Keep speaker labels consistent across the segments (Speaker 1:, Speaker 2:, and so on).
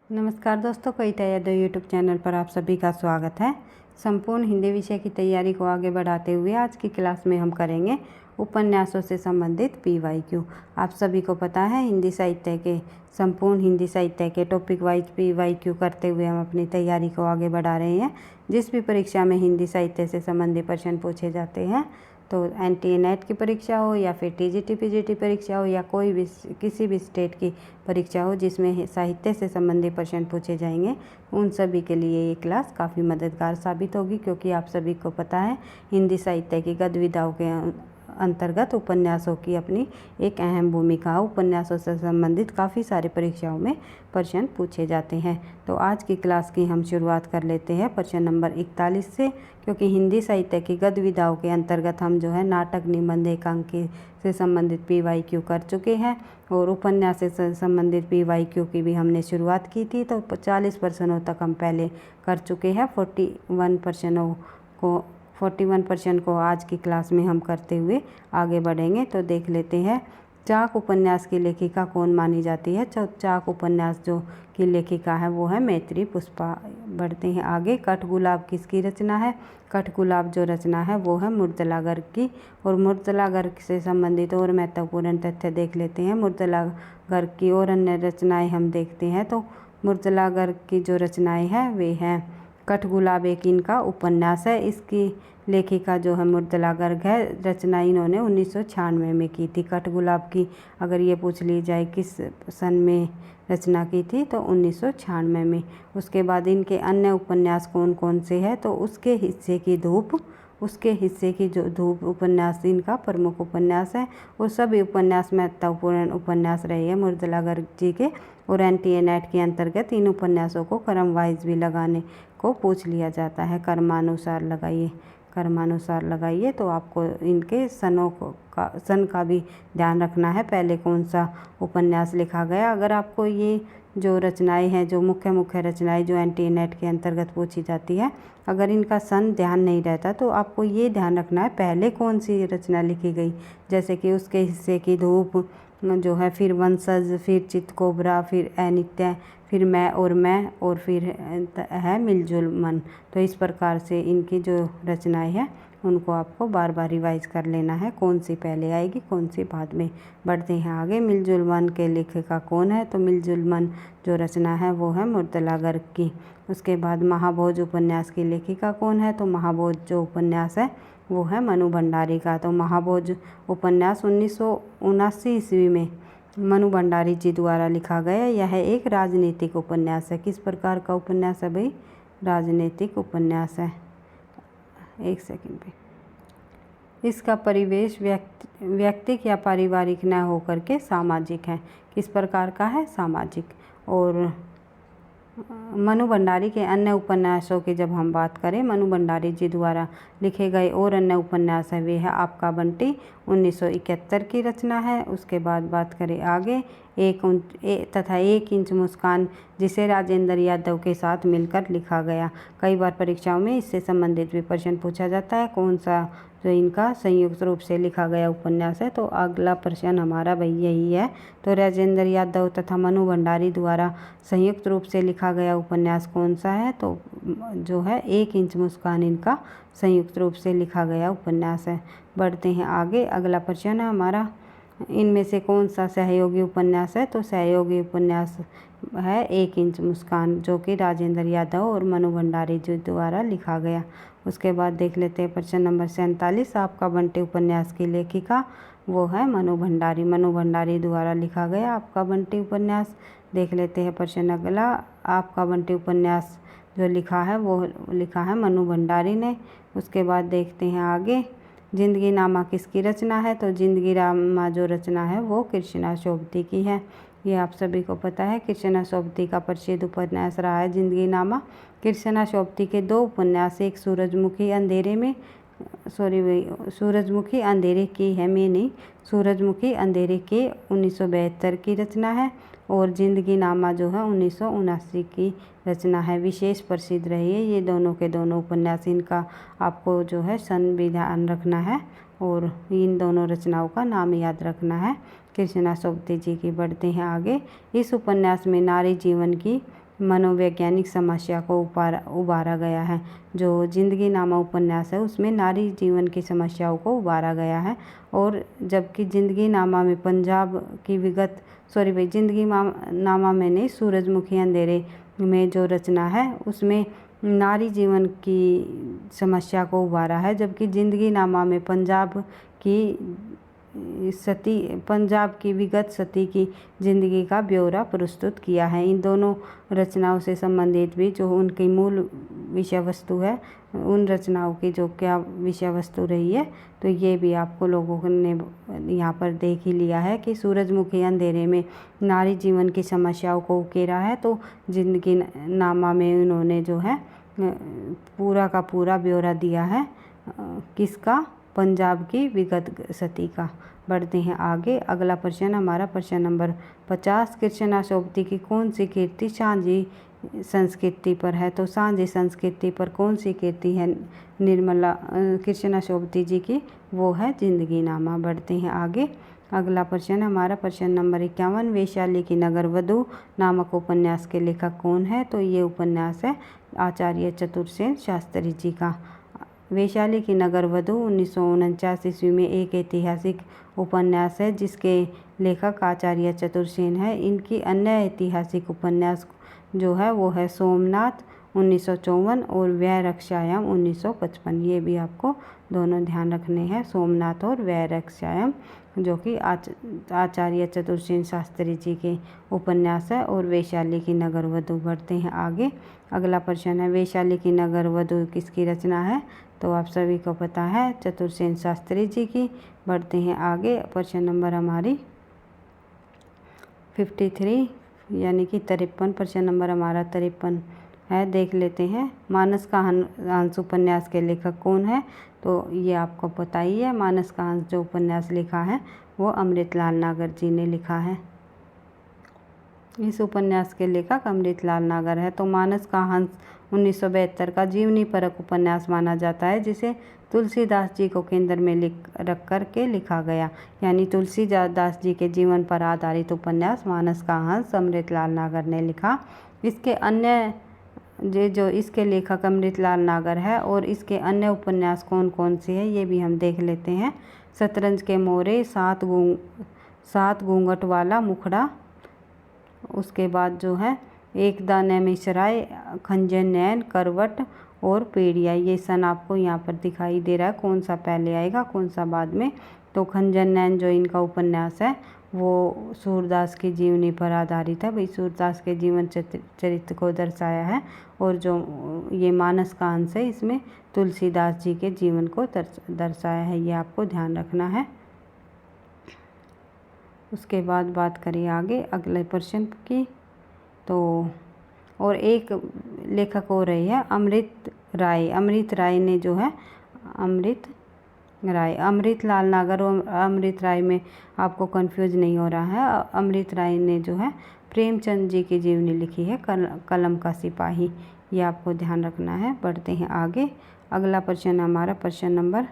Speaker 1: नमस्कार दोस्तों, कविता Yadav YouTube channel पर आप सभी का स्वागत है। संपूर्ण हिंदी विषय की तैयारी को आगे बढ़ाते हुए आज की क्लास में हम करेंगे उपन्यासों से संबंधित PYQ। आप सभी को पता है हिंदी साहित्य के संपूर्ण हिंदी साहित्य के टॉपिक वाइज PYQ करते हुए हम अपनी तैयारी को आगे बढ़ा रहे हैं। जिस भी परीक्षा में हिंदी साहित्य से संबंधित प्रश्न पूछे जाते हैं, तो NTA नेट की परीक्षा हो या फिर TGT PGT परीक्षा हो या कोई भी किसी भी स्टेट की परीक्षा हो जिसमें साहित्य से संबंधित प्रश्न पूछे जाएंगे, उन सभी के लिए ये क्लास काफ़ी मददगार साबित होगी। क्योंकि आप सभी को पता है हिंदी साहित्य की गद्य विधाओं के अंतर्गत उपन्यासों की अपनी एक अहम भूमिका। उपन्यासों से संबंधित काफ़ी सारे परीक्षाओं में प्रश्न पूछे जाते हैं। तो आज की क्लास की हम शुरुआत कर लेते हैं प्रश्न नंबर 41 से। क्योंकि हिंदी साहित्य की गद्य विधाओं के अंतर्गत हम जो है नाटक, निबंध, एकांकी से संबंधित PYQ कर चुके हैं और उपन्यास से संबंधित PYQ की भी हमने शुरुआत की थी। तो 40 प्रश्नों तक हम पहले कर चुके हैं। 41 प्रश्न को आज की क्लास में हम करते हुए आगे बढ़ेंगे। तो देख लेते हैं चाक उपन्यास की लेखिका कौन मानी जाती है। चाक उपन्यास जो की लेखिका है वो है मैत्री पुष्पा। बढ़ते हैं आगे। कठगुलाब किसकी रचना है। कठगुलाब जो रचना है वो है मुर्तला गर्ग की। और मुर्तला गर्ग से संबंधित और महत्वपूर्ण तथ्य देख लेते हैं। मुर्तला गर्ग की और अन्य रचनाएं हम देखते हैं। तो मुर्तला गर्ग की जो रचनाएं हैं वे हैं कठगुलाब एक इनका उपन्यास है। इसकी लेखिका जो है मुर्तला गर्ग है। रचना इन्होंने 1996 में की थी। कठगुलाब की अगर ये पूछ ली जाए किस सन में रचना की थी, तो 1996 में। उसके बाद इनके अन्य उपन्यास कौन कौन से हैं, तो उसके हिस्से की जो धूप उपन्यास इनका प्रमुख उपन्यास है। और सभी उपन्यास महत्वपूर्ण उपन्यास रहे हैं मुर्तला गर्ग जी के। और NTA नेट के अंतर्गत इन उपन्यासों को क्रम वाइज भी लगाने को पूछ लिया जाता है। क्रमानुसार लगाइए। तो आपको इनके सन का भी ध्यान रखना है, पहले कौन सा उपन्यास लिखा गया। अगर आपको ये जो रचनाएं हैं, जो मुख्य रचनाएं जो NTA नेट के अंतर्गत पूछी जाती है, अगर इनका सन ध्यान नहीं रहता तो आपको ये ध्यान रखना है पहले कौन सी रचना लिखी गई। जैसे कि उसके हिस्से की धूप जो है, फिर वंशज, फिर चितकोबरा, फिर अनित्य, फिर मैं और फिर है मिलजुल मन। तो इस प्रकार से इनकी जो रचनाएं हैं उनको आपको बार बार रिवाइज कर लेना है, कौन सी पहले आएगी कौन सी बाद में। बढ़ते हैं आगे। मिलजुल मन के लेखिका कौन है, तो मिलजुल मन जो रचना है वो है मुर्तला गर्ग की। उसके बाद महाभोज उपन्यास की लेखिका कौन है, तो महाभोज जो उपन्यास है वो है मनु भंडारी का। तो महाभोज उपन्यास 1979 ईस्वी में मनु भंडारी जी द्वारा लिखा गया। यह एक राजनीतिक उपन्यास है। किस प्रकार का उपन्यास है भाई, राजनीतिक उपन्यास है। एक सेकंड पे। इसका परिवेश व्यक्तिक या पारिवारिक न होकर के सामाजिक है। किस प्रकार का है, सामाजिक। और मनु भंडारी के अन्य उपन्यासों की जब हम बात करें, मनु भंडारी जी द्वारा लिखे गए और अन्य उपन्यास है वे है आपका बंटी 1971 की रचना है। उसके बाद बात करें आगे, एक इंच मुस्कान जिसे राजेंद्र यादव के साथ मिलकर लिखा गया। कई बार परीक्षाओं में इससे संबंधित भी प्रश्न पूछा जाता है, कौन सा जो इनका संयुक्त रूप से लिखा गया उपन्यास है। तो अगला प्रश्न हमारा भाई यही है। तो राजेंद्र यादव तथा मनु भंडारी द्वारा संयुक्त रूप से लिखा गया उपन्यास कौन सा है, तो जो है एक इंच मुस्कान इनका संयुक्त रूप से लिखा गया उपन्यास है। बढ़ते हैं आगे। अगला प्रश्न है हमारा, इनमें से कौन सा सहयोगी उपन्यास है, तो सहयोगी उपन्यास है एक इंच मुस्कान, जो कि राजेंद्र यादव और मनु भंडारी जी द्वारा लिखा गया। उसके बाद देख लेते हैं प्रश्न नंबर 47। आपका बंटी उपन्यास की लेखिका वो है मनु भंडारी द्वारा लिखा गया आपका बंटी उपन्यास। देख लेते हैं प्रश्न अगला। आपका बंटी उपन्यास जो लिखा है वो लिखा है मनु भंडारी ने। उसके बाद देखते हैं आगे, जिंदगी नामा किसकी रचना है, तो जिंदगी नामा जो रचना है वो कृष्णा सोबती की है। ये आप सभी को पता है, कृष्णा सोबती का प्रसिद्ध उपन्यास रहा है जिंदगी नामा। कृष्णा सोबती के दो उपन्यास, एक सूरजमुखी अंधेरे की है मैं नहीं, सूरजमुखी अंधेरे के 1972 की रचना है। और जिंदगी नामा जो है 1979 की रचना है, विशेष प्रसिद्ध रही है ये दोनों के दोनों उपन्यास। इनका आपको जो है सन भी ध्यान रखना है और इन दोनों रचनाओं का नाम याद रखना है कृष्णा सोबती जी की। बढ़ते हैं आगे। इस उपन्यास में नारी जीवन की मनोवैज्ञानिक समस्या को उबारा गया है। जो जिंदगी नामा उपन्यास है उसमें नारी जीवन की समस्याओं को उबारा गया है, और जबकि जिंदगी नामा में पंजाब की विगत जिंदगी नामा में नहीं, सूरजमुखी अंधेरे में जो रचना है उसमें नारी जीवन की समस्या को उबारा है, जबकि जिंदगी नामा में पंजाब की विगत सती की जिंदगी का ब्यौरा प्रस्तुत किया है। इन दोनों रचनाओं से संबंधित भी जो उनकी मूल विषय वस्तु है, उन रचनाओं की जो क्या विषय वस्तु रही है, तो ये भी आपको लोगों ने यहाँ पर देख ही लिया है कि सूरजमुखी अंधेरे में नारी जीवन की समस्याओं को उकेरा है, तो जिंदगी नामा में उन्होंने जो है पूरा का पूरा ब्यौरा दिया है किसका, पंजाब की विगत सती का। बढ़ते हैं आगे। अगला प्रश्न हमारा प्रश्न नंबर 50, कृष्णा शोभती की कौन सी कीर्ति सांझी संस्कृति पर है? तो सांझी संस्कृति पर कौन सी कीर्ति है निर्मला कृष्णा शोभती जी की? वो है जिंदगी नामा। बढ़ते हैं आगे। अगला प्रश्न हमारा प्रश्न नंबर 51, वैशाली की नगर वधू नामक उपन्यास के लेखक कौन है? तो ये उपन्यास है आचार्य चतुरसेन शास्त्री जी का। वैशाली की नगर वधू 1949 ईस्वी में एक ऐतिहासिक उपन्यास है जिसके लेखक आचार्य चतुरसेन है। इनकी अन्य ऐतिहासिक उपन्यास जो है वो है सोमनाथ 1954 और व्यय रक्षायाम 1955। ये भी आपको दोनों ध्यान रखने हैं, सोमनाथ और व्यय रक्षायाम, जो कि आचार्य चतुरसेन शास्त्री जी के उपन्यास है, और वैशाली की नगर वधू। बढ़ते हैं आगे। अगला प्रश्न है वैशाली की नगर वधू किसकी रचना है? तो आप सभी को पता है चतुरसेन शास्त्री जी की। बढ़ते हैं आगे। प्रश्न नंबर हमारी 53 यानी कि 53, प्रश्न नंबर हमारा 53 है, देख लेते हैं। मानस का हंस उपन्यास के लेखक कौन है? तो ये आपको पता ही है, मानस का हंस जो उपन्यास लिखा है वो अमृतलाल नागर जी ने लिखा है। इस उपन्यास के लेखक अमृतलाल नागर है। तो मानस का हंस 1972 का जीवनी परक उपन्यास माना जाता है, जिसे तुलसीदास जी को केंद्र में रख कर के लिखा गया। यानी तुलसीदास जी के जीवन पर आधारित उपन्यास मानस का हंस अमृतलाल नागर ने लिखा। इसके अन्य जो इसके लेखक अमृतलाल नागर है, और इसके अन्य उपन्यास कौन कौन से हैं ये भी हम देख लेते हैं। शतरंज के मोरे, सात घूंघट वाला मुखड़ा, उसके बाद जो है एक दाने में सराय, खंजर नैन, करवट और पेड़िया। ये सन आपको यहाँ पर दिखाई दे रहा है, कौन सा पहले आएगा कौन सा बाद में। तो खंजर नैन जो इनका उपन्यास है वो सूरदास की जीवनी पर आधारित है। भाई सूरदास के जीवन चरित्र को दर्शाया है, और जो ये मानस का हंस है इसमें तुलसीदास जी के जीवन को दर्शाया है। ये आपको ध्यान रखना है। उसके बाद बात करें आगे अगले प्रश्न की। तो और एक लेखक हो रही है अमृत राय ने जो है अमृतलाल नागर और अमृत राय में आपको कंफ्यूज नहीं हो रहा है। अमृत राय ने जो है प्रेमचंद जी की जीवनी लिखी है, कलम का सिपाही। ये आपको ध्यान रखना है। बढ़ते हैं आगे। अगला प्रश्न हमारा प्रश्न नंबर,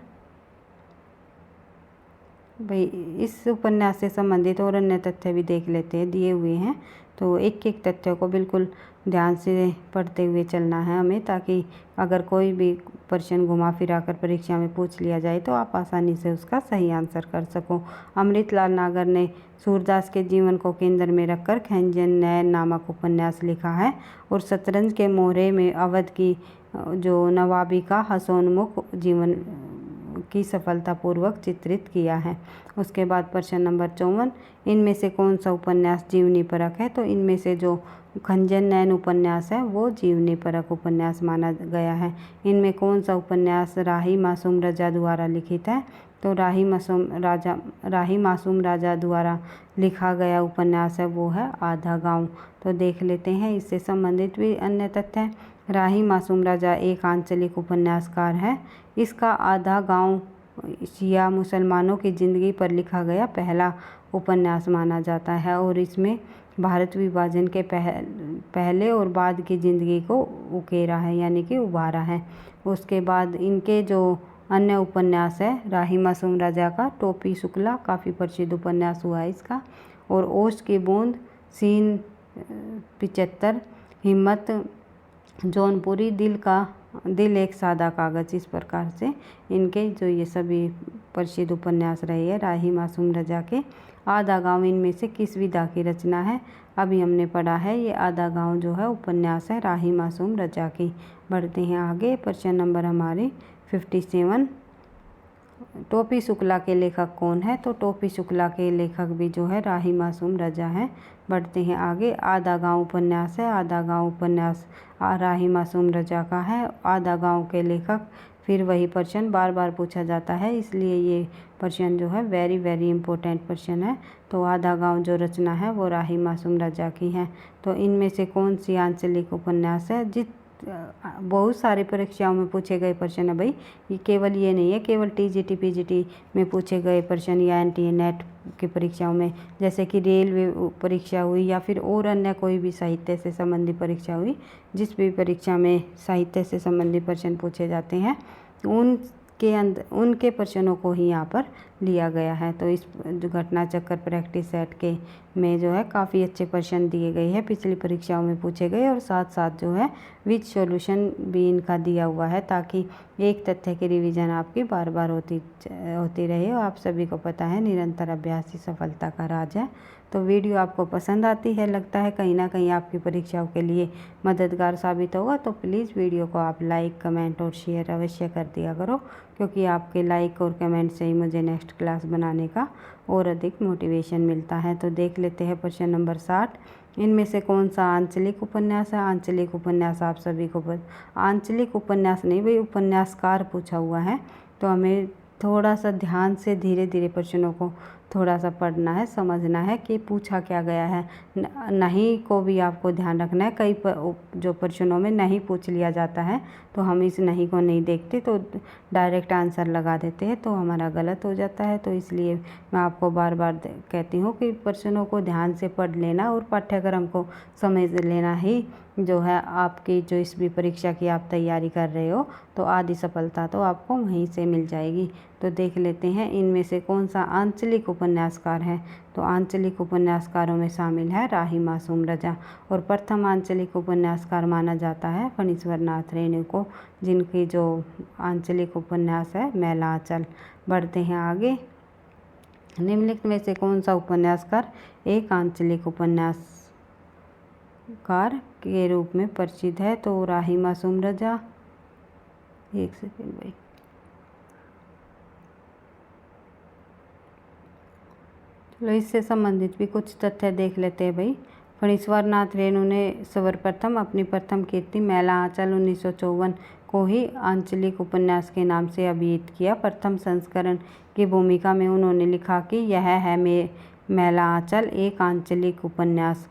Speaker 1: भाई इस उपन्यास से संबंधित और अन्य तथ्य भी देख लेते हैं, दिए हुए हैं। तो एक एक तथ्य को बिल्कुल ध्यान से पढ़ते हुए चलना है हमें, ताकि अगर कोई भी प्रश्न घुमा फिरा कर परीक्षा में पूछ लिया जाए तो आप आसानी से उसका सही आंसर कर सको। अमृतलाल नागर ने सूरदास के जीवन को केंद्र में रखकर खंजर नैन नामक उपन्यास लिखा है, और शतरंज के मोहरे में अवध की जो नवाबी का हंसोन्मुख जीवन की सफलतापूर्वक चित्रित किया है। उसके बाद प्रश्न नंबर 54, इनमें से कौन सा उपन्यास जीवनी परक है? तो इनमें से जो खंजर नैन उपन्यास है वो जीवनी परक उपन्यास माना गया है। इनमें कौन सा उपन्यास राही मासूम राजा द्वारा लिखित है? तो राही मासूम राजा द्वारा लिखा गया उपन्यास है वो है आधा गाँव। तो देख लेते हैं इससे संबंधित भी अन्य तथ्य। राही मासूम राजा एक आंचलिक उपन्यासकार है। इसका आधा गांव शिया मुसलमानों की ज़िंदगी पर लिखा गया पहला उपन्यास माना जाता है, और इसमें भारत विभाजन के पहले और बाद की ज़िंदगी को उकेरा है, यानी कि उभारा है। उसके बाद इनके जो अन्य उपन्यास है, राही मासूम राजा का टोपी शुक्ला काफ़ी प्रसिद्ध उपन्यास हुआ है इसका, और ओश की बूंद सीन 75, हिम्मत, जौनपुरी, दिल एक सादा कागज़। इस प्रकार से इनके जो ये सभी प्रसिद्ध उपन्यास रहे हैं राही मासूम रजा के। आधा गाँव इनमें से किस विधा की रचना है? अभी हमने पढ़ा है ये आधा गाँव जो है उपन्यास है राही मासूम रजा की। बढ़ते हैं आगे, प्रश्न नंबर हमारे 57। टोपी शुक्ला के लेखक कौन है? तो टोपी शुक्ला के लेखक भी जो है राही मासूम रजा है। बढ़ते हैं आगे, आधा गाँव उपन्यास है। आधा गाँव उपन्यास राही मासूम रजा का है। आधा गाँव के लेखक, फिर वही प्रश्न बार बार पूछा जाता है, इसलिए ये प्रश्न जो है वेरी वेरी इंपॉर्टेंट प्रश्न है। तो आधा गाँव जो रचना है वो राही मासूम रजा की है। तो इनमें से कौन सी आंचलिक उपन्यास है? बहुत सारी परीक्षाओं में पूछे गए प्रश्न है भाई, ये केवल ये नहीं है केवल टीजीटी पीजीटी में पूछे गए प्रश्न या एनटीए नेट की परीक्षाओं में, जैसे कि रेलवे परीक्षा हुई या फिर और अन्य कोई भी साहित्य से संबंधित परीक्षा हुई, जिस भी परीक्षा में साहित्य से संबंधित प्रश्न पूछे जाते हैं उनके प्रश्नों को ही यहाँ पर लिया गया है। तो इस जो घटना चक्कर प्रैक्टिस सेट के में जो है काफ़ी अच्छे प्रश्न दिए गए हैं, पिछली परीक्षाओं में पूछे गए, और साथ साथ जो है विद सॉल्यूशन भी इनका दिया हुआ है, ताकि एक तथ्य की रिवीजन आपकी बार बार होती रहे। और आप सभी को पता है निरंतर अभ्यास ही सफलता का राज है। तो वीडियो आपको पसंद आती है, लगता है कहीं ना कहीं आपकी परीक्षाओं के लिए मददगार साबित होगा, तो प्लीज़ वीडियो को आप लाइक, कमेंट और शेयर अवश्य कर दिया करो, क्योंकि आपके लाइक और कमेंट से ही मुझे नेक्स्ट क्लास बनाने का और अधिक मोटिवेशन मिलता है। तो देख लेते हैं प्रश्न नंबर 60। इनमें से कौन सा आंचलिक उपन्यास है? आंचलिक उपन्यास आप सभी को आंचलिक उपन्यास नहीं भाई, उपन्यासकार पूछा हुआ है, तो हमें थोड़ा सा ध्यान से धीरे धीरे प्रश्नों को थोड़ा सा पढ़ना है, समझना है कि पूछा क्या गया है। नहीं को भी आपको ध्यान रखना है, कई जो प्रश्नों में नहीं पूछ लिया जाता है तो हम इस नहीं को नहीं देखते, तो डायरेक्ट आंसर लगा देते हैं, तो हमारा गलत हो जाता है। तो इसलिए मैं आपको बार बार कहती हूँ कि प्रश्नों को ध्यान से पढ़ लेना और पाठ्यक्रम को समझ लेना ही जो है आपकी जो इस भी परीक्षा की आप तैयारी कर रहे हो, तो आधी सफलता तो आपको वहीं से मिल जाएगी। तो देख लेते हैं इनमें से कौन सा आंचलिक उपन्यासकार है। तो आंचलिक उपन्यासकारों में शामिल है राही मासूम रजा, और प्रथम आंचलिक उपन्यासकार माना जाता है फणीश्वर नाथ रेणु को, जिनकी जो आंचलिक उपन्यास है मैला आंचल। बढ़ते हैं आगे, निम्नलिखित में से कौन सा उपन्यासकार एक आंचलिक उपन्यासकार के रूप में परिचित है? तो राही मासूम रजा। एक सेकेंड भाई, चलो इससे संबंधित भी कुछ तथ्य देख लेते हैं भाई। फणीश्वर नाथ रेणु ने सर्वप्रथम अपनी प्रथम कीर्ति मैला आंचल 1954 को ही आंचलिक उपन्यास के नाम से अभिहित किया। प्रथम संस्करण की भूमिका में उन्होंने लिखा कि यह है मैला आंचल एक आंचलिक उपन्यास।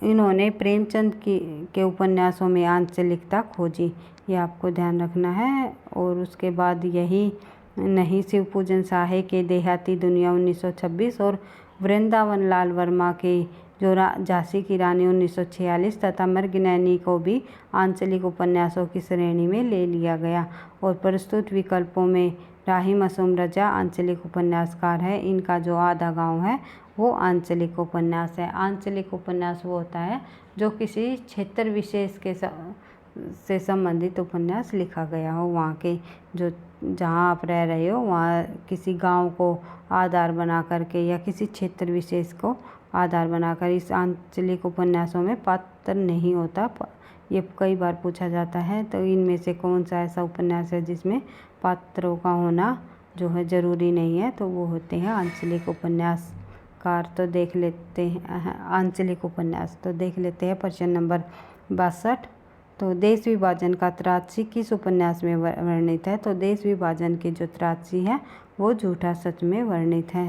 Speaker 1: इन्होंने प्रेमचंद के उपन्यासों में आंचलिकता खोजी, ये आपको ध्यान रखना है। और उसके बाद यही नहीं, शिव पूजन साहे के देहाती दुनिया 1926 और वृंदावन लाल वर्मा के जो झांसी की रानी 1946 तथा मृगनयनी को भी आंचलिक उपन्यासों की श्रेणी में ले लिया गया। और प्रस्तुत विकल्पों में राही मासूम रजा आंचलिक उपन्यासकार है। इनका जो आधा गाँव है वो आंचलिक उपन्यास है। आंचलिक उपन्यास वो होता है जो किसी क्षेत्र विशेष के से संबंधित उपन्यास लिखा गया हो, वहाँ के जो जहाँ आप रह रहे हो वहाँ किसी गांव को आधार बना करके या किसी क्षेत्र विशेष को आधार बनाकर। इस आंचलिक उपन्यासों में पात्र नहीं होता, ये कई बार पूछा जाता है। तो इनमें से कौन सा ऐसा उपन्यास है जिसमें पात्रों का होना जो है ज़रूरी नहीं है? तो वो होते हैं आंचलिक उपन्यासकार। तो देख लेते हैं आंचलिक उपन्यास। तो देख लेते हैं प्रश्न नंबर 62। तो देश विभाजन का त्रासदी किस उपन्यास में वर्णित है? तो देश विभाजन की जो त्रासदी है वो झूठा सच में वर्णित है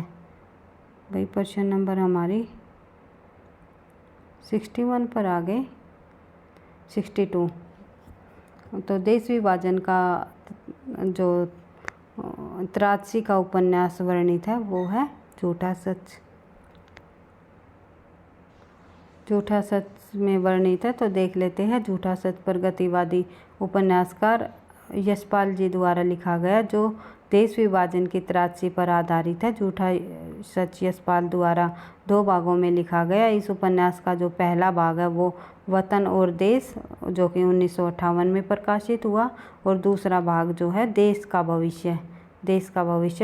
Speaker 1: भाई। प्रश्न नंबर हमारी 61 पर आ गए, 62। तो देश विभाजन का जो त्रासदी का उपन्यास वर्णित है वो है झूठा सच। झूठा सच में वर्णित है। तो देख लेते हैं झूठा सच प्रगतिवादी उपन्यासकार यशपाल जी द्वारा लिखा गया, जो देश विभाजन की त्रासदी पर आधारित है। झूठा सच यशपाल द्वारा 2 भागों में लिखा गया। इस उपन्यास का जो पहला भाग है वो वतन और देश, जो कि 1958 में प्रकाशित हुआ, और दूसरा भाग जो है देश का भविष्य,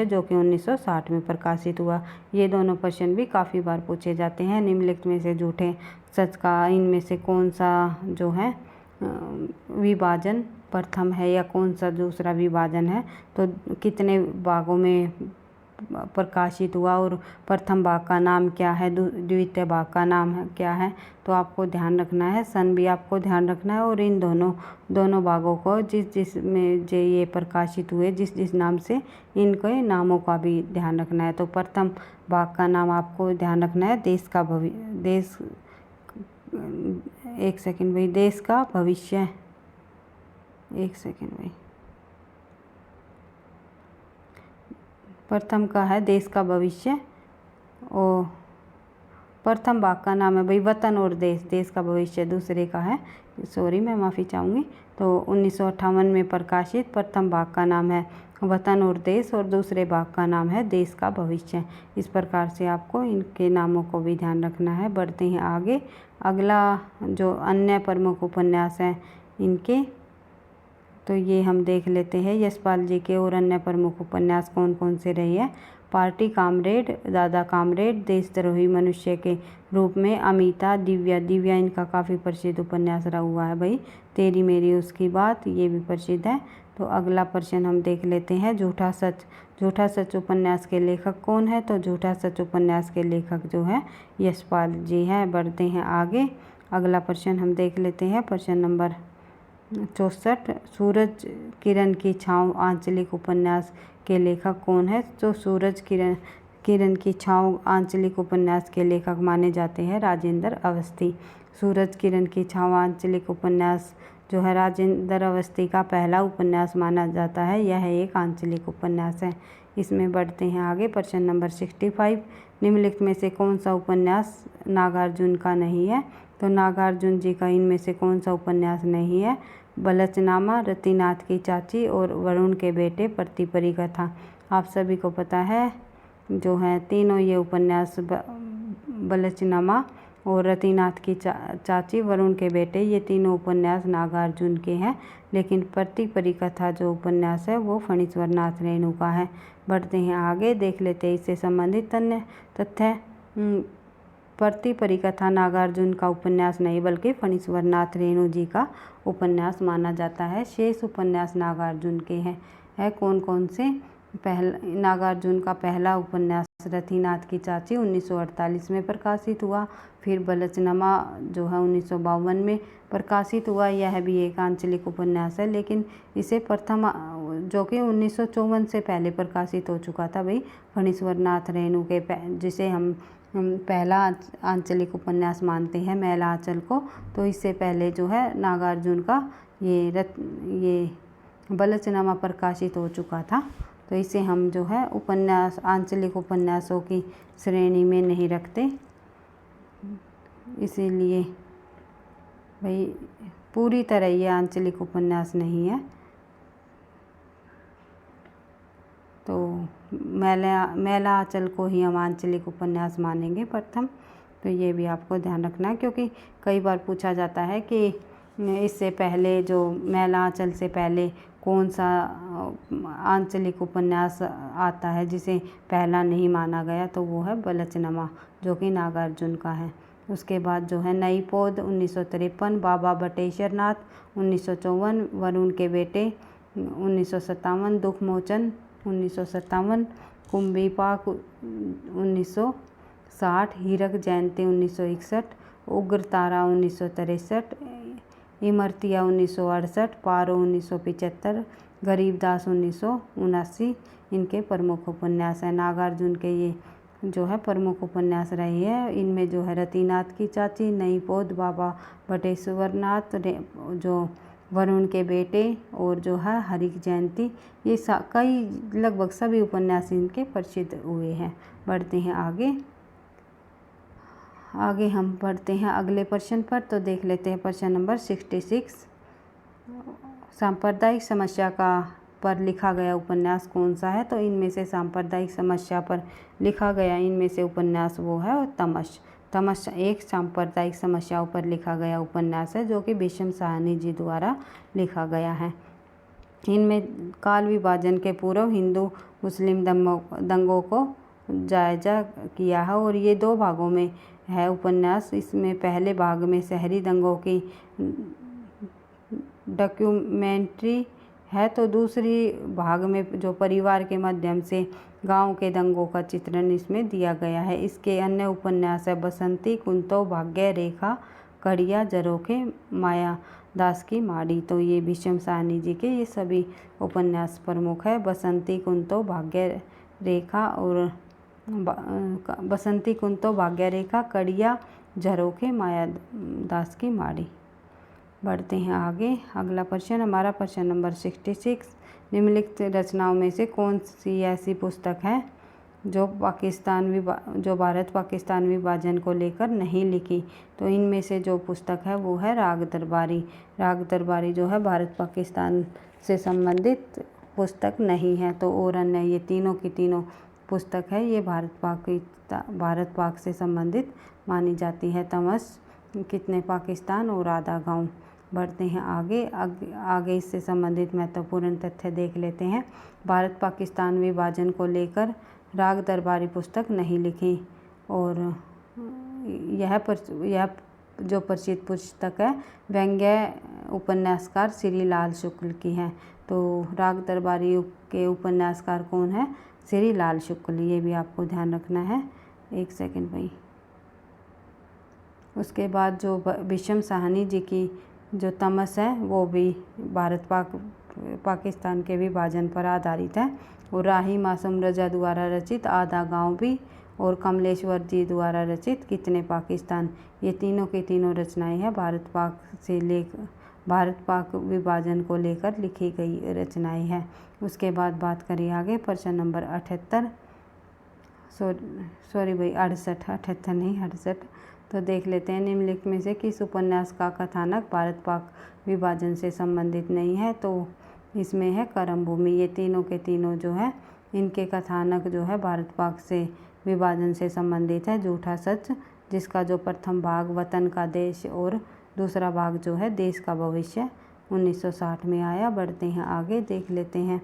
Speaker 1: जो कि 1960 में प्रकाशित हुआ। ये दोनों प्रश्न भी काफ़ी बार पूछे जाते हैं। निम्नलिखित में से झूठे सच का इनमें से कौन सा जो है विभाजन प्रथम है या कौन सा दूसरा विभाजन है, तो कितने भागों में प्रकाशित हुआ और प्रथम भाग का नाम क्या है, द्वितीय भाग का नाम क्या है, तो आपको ध्यान रखना है। सन भी आपको ध्यान रखना है, और इन दोनों भागों को जिस में जो ये प्रकाशित हुए जिस नाम से, इनके नामों का भी ध्यान रखना है। तो प्रथम भाग का नाम आपको ध्यान रखना है एक सेकंड भाई, देश का भविष्य, एक सेकंड भाई, प्रथम का है देश का भविष्य, और प्रथम भाग का नाम है भाई वतन और देश का भविष्य। दूसरे का है, सॉरी मैं माफ़ी चाहूँगी, तो 1958 में प्रकाशित प्रथम भाग का नाम है वतन और देश, और दूसरे भाग का नाम है देश का भविष्य। इस प्रकार से आपको इनके नामों को भी ध्यान रखना है। बढ़ते हैं आगे। अगला जो अन्य प्रमुख उपन्यास हैं इनके, तो ये हम देख लेते हैं यशपाल जी के और अन्य प्रमुख उपन्यास कौन कौन से रहे हैं। पार्टी कामरेड, दादा कामरेड, देशद्रोही मनुष्य के रूप में, अमिता, दिव्या इनका काफ़ी प्रसिद्ध उपन्यास रहा हुआ है भाई। तेरी मेरी उसकी बात, ये भी प्रसिद्ध है। तो अगला प्रश्न हम देख लेते हैं झूठा सच उपन्यास के लेखक कौन है, तो झूठा सच उपन्यास के लेखक जो है यशपाल जी हैं। बढ़ते हैं आगे। अगला प्रश्न हम देख लेते हैं, प्रश्न नंबर 64, सूरज किरण की छाँव आंचलिक उपन्यास के लेखक कौन है, तो सूरज किरण की छाँव आंचलिक उपन्यास के लेखक माने जाते हैं राजेंद्र अवस्थी। सूरज किरण की छाँव आंचलिक उपन्यास जो है राजेंद्र अवस्थी का पहला उपन्यास माना जाता है। यह एक आंचलिक उपन्यास है। इसमें बढ़ते हैं आगे। प्रश्न नंबर 65, निम्नलिखित में से कौन सा उपन्यास नागार्जुन का नहीं है, तो नागार्जुन जी का इनमें से कौन सा उपन्यास नहीं है। बलचनामा, रतिनाथ की चाची और वरुण के बेटे, प्रतिपरी कथा। आप सभी को पता है जो है तीनों ये उपन्यास बलचनामा और रतिनाथ की चाची, वरुण के बेटे, ये तीनों उपन्यास नागार्जुन के हैं, लेकिन प्रतिपरी कथा जो उपन्यास है वो फणीश्वर नाथ रेणु का है। बढ़ते हैं आगे, देख लेते हैं इससे संबंधित अन्य तथ्य। प्रतिपरी कथा नागार्जुन का उपन्यास नहीं बल्कि फणीश्वर नाथ रेणु जी का उपन्यास माना जाता है। शेष उपन्यास नागार्जुन के हैं कौन कौन से। नागार्जुन का पहला उपन्यास रतिनाथ की चाची 1948 में प्रकाशित हुआ। फिर बलचनामा जो है 1952 में प्रकाशित हुआ। यह भी एक आंचलिक उपन्यास है, लेकिन इसे प्रथम जो कि 1954 से पहले प्रकाशित हो चुका था भाई फणीश्वर नाथ रेणु के, जिसे हम पहला आंचलिक उपन्यास मानते हैं मैला आंचल को। तो इससे पहले जो है नागार्जुन का ये बलचनामा प्रकाशित हो चुका था। तो इसे हम जो है उपन्यास आंचलिक उपन्यासों की श्रेणी में नहीं रखते, इसीलिए भाई पूरी तरह ये आंचलिक उपन्यास नहीं है। तो मैला आंचल को ही हम आंचलिक उपन्यास मानेंगे प्रथम। तो ये भी आपको ध्यान रखना है, क्योंकि कई बार पूछा जाता है कि इससे पहले जो मैला आंचल से पहले कौन सा आंचलिक उपन्यास आता है जिसे पहला नहीं माना गया, तो वो है बलचनामा जो कि नागार्जुन का है। उसके बाद जो है नई पौध 1953, बाबा बटेश्वर नाथ 1954, वरुण के बेटे 1957, दुख मोचन 1957, कुंभी पाक 1960, हीरक जयंती 1961, उग्रतारा 1963, इमरतिया 1968, पारो 1975, गरीबदास 1979 इनके प्रमुख उपन्यास हैं। नागार्जुन के ये जो है प्रमुख उपन्यास रहे हैं। इनमें जो है रतिनाथ की चाची, नई पौध, बाबा बटेश्वर नाथ, जो वरुण के बेटे और जो है हरिक जयंती, ये कई लगभग सभी उपन्यास इनके प्रसिद्ध हुए हैं। बढ़ते हैं आगे हम बढ़ते हैं अगले प्रश्न पर। तो देख लेते हैं प्रश्न नंबर 66, सांप्रदायिक समस्या का
Speaker 2: पर लिखा गया उपन्यास कौन सा है? तो इनमें से सांप्रदायिक समस्या पर लिखा गया इनमें से उपन्यास वो है तमस। तमस एक सांप्रदायिक समस्याओं पर लिखा गया उपन्यास है जो कि भीष्म साहनी जी द्वारा लिखा गया है। इनमें काल विभाजन के पूर्व हिंदू मुस्लिम दंगों को जायजा किया है और ये 2 भागों में है उपन्यास। इसमें पहले भाग में शहरी दंगों की डॉक्यूमेंट्री है तो दूसरी भाग में जो परिवार के माध्यम से गांव के दंगों का चित्रण इसमें दिया गया है। इसके अन्य उपन्यास है बसंती, कुंतो, भाग्य रेखा, कड़िया, झरोखे, माया दास की माड़ी। तो ये भीष्म साहनी जी के ये सभी उपन्यास प्रमुख है। बसंती, कुंतो, भाग्य रेखा और बसंती, कुंतो, भाग्य रेखा, कड़िया, झरोखे, माया दास की माड़ी। बढ़ते हैं आगे। अगला प्रश्न हमारा प्रश्न नंबर 66। निम्नलिखित रचनाओं में से कौन सी ऐसी पुस्तक है जो भारत पाकिस्तान विभाजन को लेकर नहीं लिखी? तो इनमें से जो पुस्तक है वो है राग दरबारी। राग दरबारी जो है भारत पाकिस्तान से संबंधित पुस्तक नहीं है। तो और अन्य ये तीनों की तीनों पुस्तक है ये भारत पाक से संबंधित मानी जाती है। तमस, कितने पाकिस्तान और आधा गाँव। बढ़ते हैं आगे इससे संबंधित महत्वपूर्ण तथ्य देख लेते हैं। भारत पाकिस्तान विभाजन को लेकर राग दरबारी पुस्तक नहीं लिखी और यह जो प्रसिद्ध पुस्तक है व्यंग्य उपन्यासकार श्री लाल शुक्ल की है। तो राग दरबारी के उपन्यासकार कौन है? श्री लाल शुक्ल। ये भी आपको ध्यान रखना है। एक सेकंड भाई। उसके बाद जो भीष्म साहनी जी की जो तमस है वो भी भारत पाकिस्तान के विभाजन पर आधारित है। और राही मासूम रजा द्वारा रचित आधा गाँव भी और कमलेश्वर जी द्वारा रचित कितने पाकिस्तान, ये तीनों की तीनों रचनाएं हैं भारत पाक विभाजन को लेकर लिखी गई रचनाएं हैं। उसके बाद बात करिए आगे प्रश्न नंबर 78। सॉरी भाई 68 नहीं 68। तो देख लेते हैं निम्नलिखित में से किस उपन्यास का कथानक भारत पाक विभाजन से संबंधित नहीं है? तो इसमें है कर्म भूमि। ये तीनों के तीनों जो है इनके कथानक जो है भारत पाक से विभाजन से संबंधित है। झूठा सच, जिसका जो प्रथम भाग वतन का देश और दूसरा भाग जो है देश का भविष्य 1960 में आया। बढ़ते हैं आगे देख लेते हैं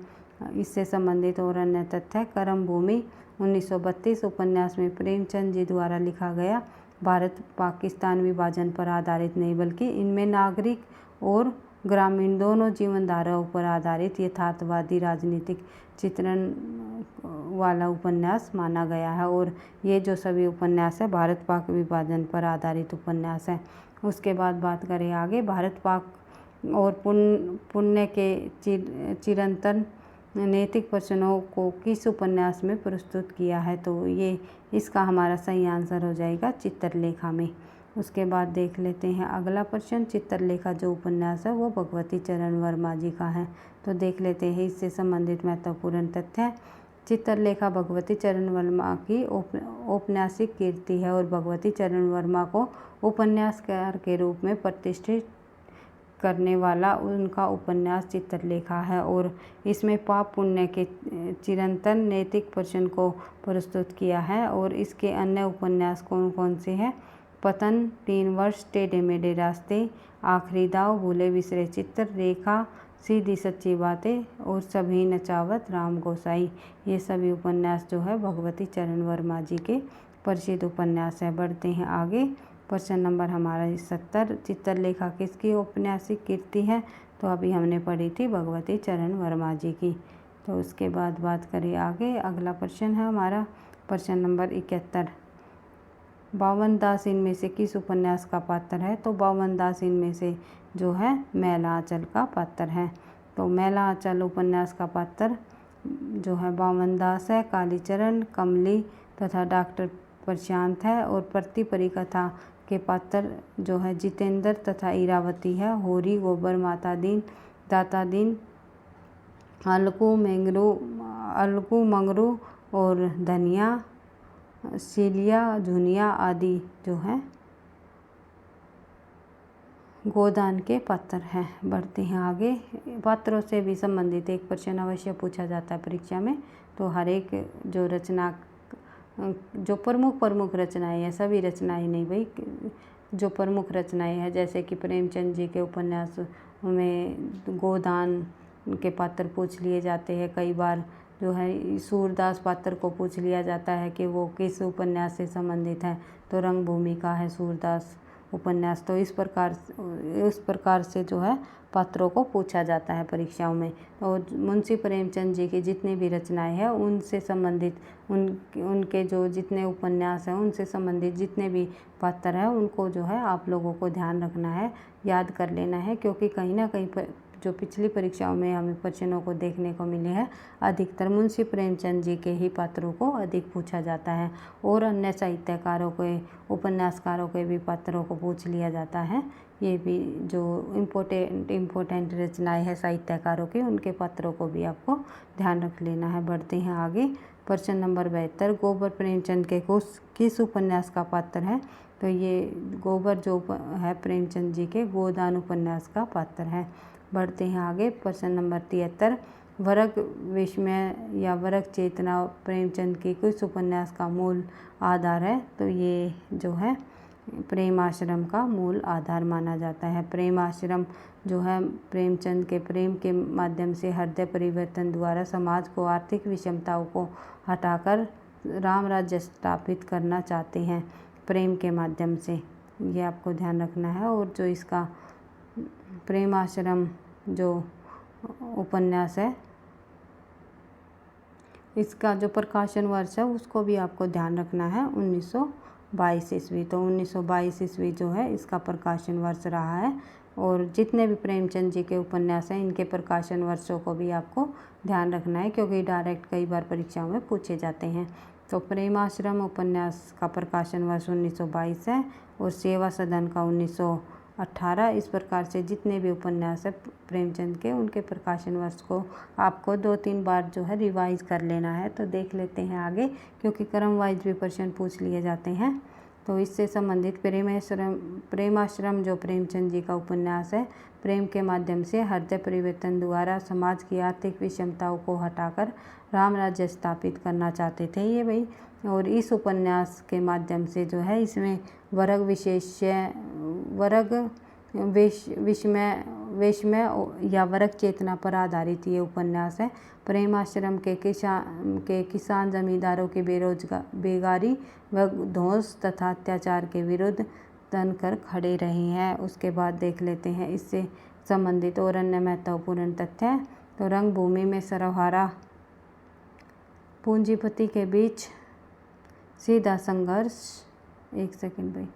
Speaker 2: इससे संबंधित और अन्य तथ्य। कर्म भूमि 1932 उपन्यास में प्रेमचंद जी द्वारा लिखा गया भारत पाकिस्तान विभाजन पर आधारित नहीं बल्कि इनमें नागरिक और ग्रामीण दोनों जीवन धाराओं पर आधारित यथार्थवादी राजनीतिक चित्रण वाला उपन्यास माना गया है। और ये जो सभी उपन्यास है भारत पाक विभाजन पर आधारित उपन्यास है। उसके बाद बात करें आगे भारत पाक और पुण्य के चिरंतन नैतिक प्रश्नों को किस उपन्यास में प्रस्तुत किया है? तो ये इसका हमारा सही आंसर हो जाएगा चित्रलेखा में। उसके बाद देख लेते हैं अगला प्रश्न। चित्रलेखा जो उपन्यास है वो भगवती चरण वर्मा जी का है। तो देख लेते हैं इससे संबंधित महत्वपूर्ण तथ्य। चित्रलेखा भगवती चरण वर्मा की औपन्यासिक कीर्ति है और भगवती चरण वर्मा को उपन्यासकार के रूप में प्रतिष्ठित करने वाला उनका उपन्यास चित्रलेखा है। और इसमें पाप पुण्य के चिरंतन नैतिक प्रश्न को प्रस्तुत किया है। और इसके अन्य उपन्यास कौन कौन से हैं? पतन, 3 वर्ष, टेढ़े मेढ़े रास्ते, आखिरी दाव, भूले बिसरे चित्र, रेखा, सीधी सच्ची बातें और सभी नचावत राम गोसाई। ये सभी उपन्यास जो है भगवती चरण वर्मा जी के प्रसिद्ध उपन्यास है। बढ़ते हैं आगे प्रश्न नंबर हमारा 70। चित्रलेखा किसकी औपन्यासिक कीर्ति है? तो अभी हमने पढ़ी थी भगवती चरण वर्मा जी की। तो उसके बाद बात करें आगे। अगला प्रश्न है हमारा प्रश्न नंबर 71। बावन दास इनमें से किस उपन्यास का पात्र है? तो बावन दास इनमें से जो है मैला आंचल का पात्र है। तो मैला आंचल उपन्यास का पात्र जो है बावन दास है। कालीचरण, कमली तथा डॉक्टर प्रशांत है। और प्रति परिकथा के पात्र जो है जितेंद्र तथा इरावती है। होरी, गोबर, माता दीन, दाता दीन, अलकू मंगरू और धनिया, सीलिया, झुनिया आदि जो है गोदान के पात्र हैं। बढ़ते हैं आगे। पात्रों से भी संबंधित एक प्रश्न अवश्य पूछा जाता है परीक्षा में। तो हर एक जो रचना, जो प्रमुख रचनाएं हैं, सभी रचनाएं नहीं भाई, जो प्रमुख रचनाएं हैं, जैसे कि प्रेमचंद जी के उपन्यास में गोदान के पात्र पूछ लिए जाते हैं। कई बार जो है सूरदास पात्र को पूछ लिया जाता है कि वो किस उपन्यास से संबंधित है, तो रंगभूमि का है सूरदास उपन्यास। तो इस प्रकार से जो है पात्रों को पूछा जाता है परीक्षाओं में। और मुंशी प्रेमचंद जी की जितनी भी रचनाएं हैं उनसे संबंधित उनके जो जितने उपन्यास हैं उनसे संबंधित जितने भी पात्र हैं उनको जो है आप लोगों को ध्यान रखना है, याद कर लेना है, क्योंकि कहीं ना कहीं जो पिछली परीक्षाओं में हमें प्रश्नों को देखने को मिले हैं, अधिकतर मुंशी प्रेमचंद जी के ही पात्रों को अधिक पूछा जाता है। और अन्य साहित्यकारों के, उपन्यासकारों के भी पात्रों को पूछ लिया जाता है। ये भी जो इम्पोर्टेंट रचनाएं हैं साहित्यकारों की, उनके पात्रों को भी आपको ध्यान रख लेना है। बढ़ते हैं आगे। प्रश्न नंबर 72, गोबर प्रेमचंद के किस उपन्यास का पात्र है? तो ये गोबर जो है प्रेमचंद जी के गोदान उपन्यास का पात्र है। बढ़ते हैं आगे। प्रश्न नंबर 73, वर्ग विस्मय या वर्ग चेतना प्रेमचंद की किस उपन्यास का मूल आधार है? तो ये जो है प्रेम आश्रम का मूल आधार माना जाता है। प्रेम आश्रम जो है प्रेमचंद के प्रेम के माध्यम से हृदय परिवर्तन द्वारा समाज को आर्थिक विषमताओं को हटाकर राम राज्य स्थापित करना चाहते हैं प्रेम के माध्यम से, ये आपको ध्यान रखना है। और जो इसका प्रेम आश्रम जो उपन्यास है, इसका जो प्रकाशन वर्ष है उसको भी आपको ध्यान रखना है, 1922 ईस्वी। तो 1922 ईस्वी जो है इसका प्रकाशन वर्ष रहा है। और जितने भी प्रेमचंद जी के उपन्यास हैं इनके प्रकाशन वर्षों को भी आपको ध्यान रखना है, क्योंकि डायरेक्ट कई बार परीक्षाओं में पूछे जाते हैं। तो प्रेमाश्रम उपन्यास का प्रकाशन वर्ष 1922 है और सेवा सदन का 1918। इस प्रकार से जितने भी उपन्यास है प्रेमचंद के, उनके प्रकाशन वर्ष को आपको 2-3 बार जो है रिवाइज कर लेना है। तो देख लेते हैं आगे, क्योंकि क्रम वाइज भी प्रश्न पूछ लिए जाते हैं। तो इससे संबंधित प्रेमाश्रम जो प्रेमचंद जी का उपन्यास है, प्रेम के माध्यम से हृदय परिवर्तन द्वारा समाज की आर्थिक विषमताओं को हटाकर राम राज्य स्थापित करना चाहते थे ये भाई। और इस उपन्यास के माध्यम से जो है इसमें विस्मय या वर्ग चेतना पर आधारित ये उपन्यास है। प्रेमाश्रम के किसान जमींदारों की बेगारी व ध्वंस तथा अत्याचार के विरुद्ध तनकर खड़े रहे हैं। उसके बाद देख लेते हैं इससे संबंधित और अन्य महत्वपूर्ण तथ्य। तो रंगभूमि में सर्वहारा पूंजीपति के बीच सीधा संघर्ष, एक सेकंड भाई,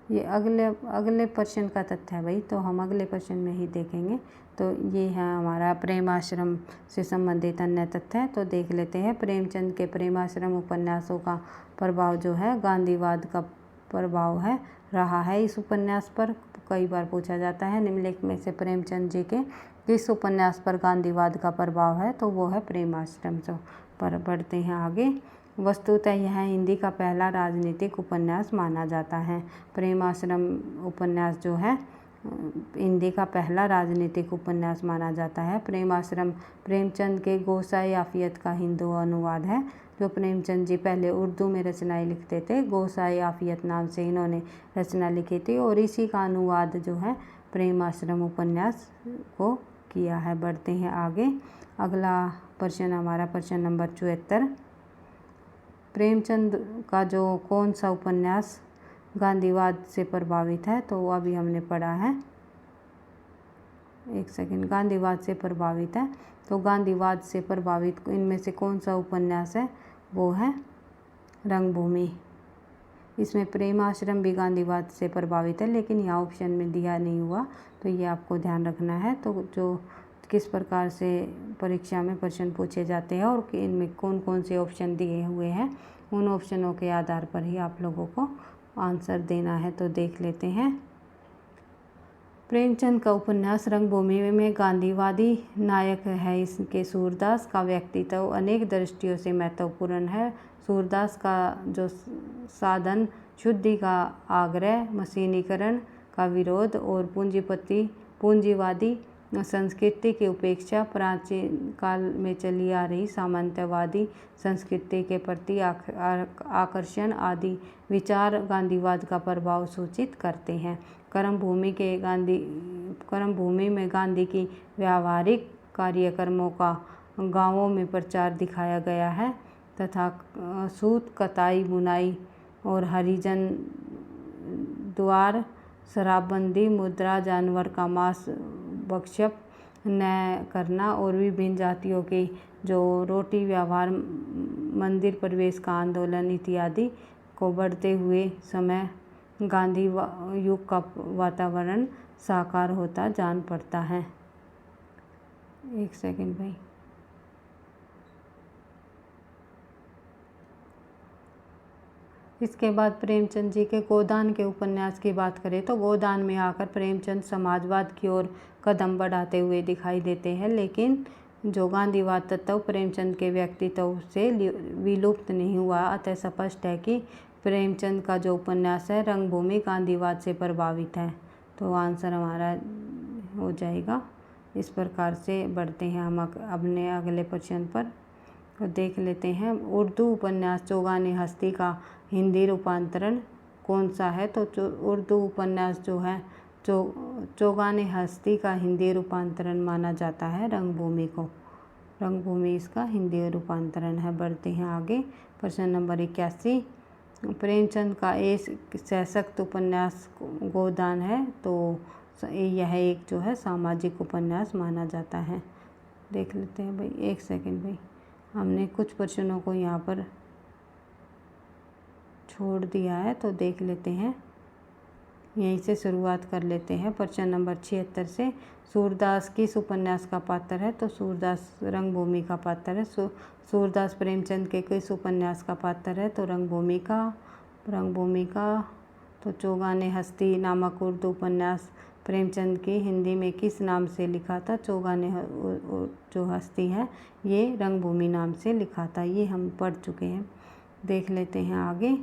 Speaker 2: ये अगले प्रश्न का तथ्य है भाई, तो हम अगले प्रश्न में ही देखेंगे। तो ये है हमारा प्रेमाश्रम से संबंधित अन्य तथ्य। तो देख लेते हैं। प्रेमचंद के प्रेमाश्रम उपन्यासों का प्रभाव जो है गांधीवाद का प्रभाव है रहा है इस उपन्यास पर, कई बार पूछा जाता है। निम्नलिखित में से प्रेमचंद जी के किस उपन्यास पर गांधीवाद का प्रभाव है? तो वो है प्रेमाश्रम पर। बढ़ते हैं आगे। वस्तुतः यह हिंदी का पहला राजनीतिक उपन्यास माना जाता है। प्रेमाश्रम उपन्यास जो है हिंदी का पहला राजनीतिक उपन्यास माना जाता है। प्रेमाश्रम प्रेमचंद के गोसाई आफियत का हिंदी अनुवाद है। जो प्रेमचंद जी पहले उर्दू में रचनाएं लिखते थे, गोसाई आफियत नाम से इन्होंने रचना लिखी थी और इसी का अनुवाद जो है प्रेमाश्रम उपन्यास को किया है। बढ़ते हैं आगे। अगला प्रश्न हमारा प्रश्न नंबर 74, प्रेमचंद का जो कौन सा उपन्यास गांधीवाद से प्रभावित है? तो वो अभी हमने पढ़ा है, एक सेकंड, गांधीवाद से प्रभावित है। तो गांधीवाद से प्रभावित इनमें से कौन सा उपन्यास है? वो है रंगभूमि। इसमें प्रेमाश्रम भी गांधीवाद से प्रभावित है, लेकिन यहाँ ऑप्शन में दिया नहीं हुआ, तो ये आपको ध्यान रखना है। तो जो किस प्रकार से परीक्षा में प्रश्न पूछे जाते हैं और इनमें कौन कौन से ऑप्शन दिए हुए हैं, उन ऑप्शनों के आधार पर ही आप लोगों को आंसर देना है। तो देख लेते हैं। प्रेमचंद का उपन्यास रंगभूमि में गांधीवादी नायक है। इसके सूरदास का व्यक्तित्व अनेक दृष्टियों से महत्वपूर्ण है। सूरदास का जो साधन शुद्धि का आग्रह, मशीनीकरण का विरोध और पूंजीवादी संस्कृति की उपेक्षा, प्राचीन काल में चली आ रही सामंतवादी संस्कृति के प्रति आकर्षण आदि विचार गांधीवाद का प्रभाव सूचित करते हैं। कर्म भूमि में गांधी की व्यावहारिक कार्यक्रमों का गांवों में प्रचार दिखाया गया है तथा सूत कताई, बुनाई और हरिजन द्वार, शराबबंदी, मुद्रा, जानवर का मांस भक्षक न करना और विभिन्न जातियों के जो रोटी व्यवहार, मंदिर प्रवेश का आंदोलन इत्यादि को बढ़ते हुए समय गांधी युग का वातावरण साकार होता जान पड़ता है। एक सेकंड भाई। इसके बाद प्रेमचंद जी के गोदान के उपन्यास की बात करें तो गोदान में आकर प्रेमचंद समाजवाद की ओर कदम बढ़ाते हुए दिखाई देते हैं, लेकिन जो गांधीवाद तत्व प्रेमचंद के व्यक्तित्व से विलुप्त नहीं हुआ। अतः स्पष्ट है कि प्रेमचंद का जो उपन्यास है रंगभूमि गांधीवाद से प्रभावित है। तो आंसर हमारा हो जाएगा। इस प्रकार से बढ़ते हैं हम अपने अगले प्रश्न पर, तो देख लेते हैं। उर्दू उपन्यास चौगाने हस्ती का हिंदी रूपांतरण कौन सा है? तो उर्दू उपन्यास जो है चौगाने हस्ती का हिंदी रूपांतरण माना जाता है रंगभूमि को। रंगभूमि इसका हिंदी रूपांतरण है। बढ़ते हैं आगे। प्रश्न नंबर 81। प्रेमचंद का एक सशक्त उपन्यास गोदान है, तो यह एक जो है सामाजिक उपन्यास माना जाता है। देख लेते हैं भाई। एक सेकंड भाई, हमने कुछ प्रश्नों को यहाँ पर छोड़ दिया है, तो देख लेते हैं। यहीं से शुरुआत कर लेते हैं प्रश्न नंबर 76 से। सूरदास किस उपन्यास का पात्र है? तो सूरदास रंगभूमि का पात्र है। सूरदास प्रेमचंद के किस उपन्यास का पात्र है? तो रंगभूमि का। तो चौगाने हस्ती नामक उर्दू उपन्यास प्रेमचंद की हिंदी में किस नाम से लिखा था? चौगाने जो हस्ती है ये रंगभूमि नाम से लिखा था। ये हम पढ़ चुके हैं। देख लेते हैं आगे।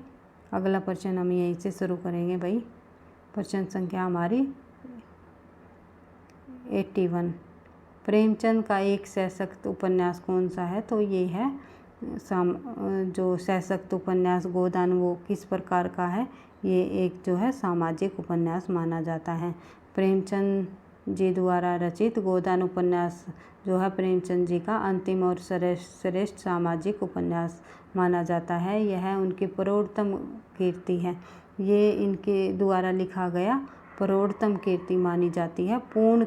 Speaker 2: अगला प्रश्न हम यहीं से शुरू करेंगे भाई। प्रश्न संख्या हमारी 81। प्रेमचंद का एक सशक्त उपन्यास कौन सा है? तो ये है जो सशक्त उपन्यास गोदान, वो किस प्रकार का है? ये एक जो है सामाजिक उपन्यास माना जाता है। प्रेमचंद जी द्वारा रचित गोदान उपन्यास जो है प्रेमचंद जी का अंतिम और श्रेष्ठ सामाजिक उपन्यास माना जाता है। यह उनकी प्रौढ़तम कीर्ति है। ये इनके द्वारा लिखा गया प्रौढ़तम कीर्ति मानी जाती है। पूर्ण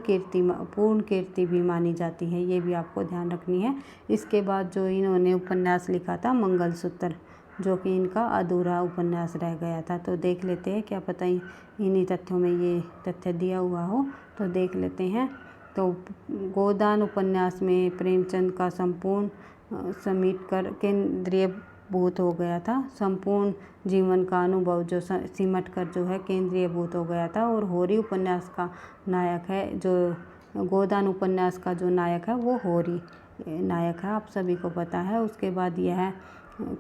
Speaker 2: कीर्ति भी मानी जाती है। ये भी आपको ध्यान रखनी है। इसके बाद जो इन्होंने उपन्यास लिखा था मंगलसूत्र, जो कि इनका अधूरा उपन्यास रह गया था। तो देख लेते हैं, क्या पता इन्हीं तथ्यों में ये तथ्य दिया हुआ हो। तो देख लेते हैं। तो गोदान उपन्यास में प्रेमचंद का संपूर्ण समेट कर केंद्रीयभूत हो गया था। संपूर्ण जीवन का अनुभव जो सिमट कर जो है केंद्रीयभूत हो गया था। और होरी उपन्यास का नायक है, जो गोदान उपन्यास का जो नायक है वो होरी नायक है, आप सभी को पता है। उसके बाद यह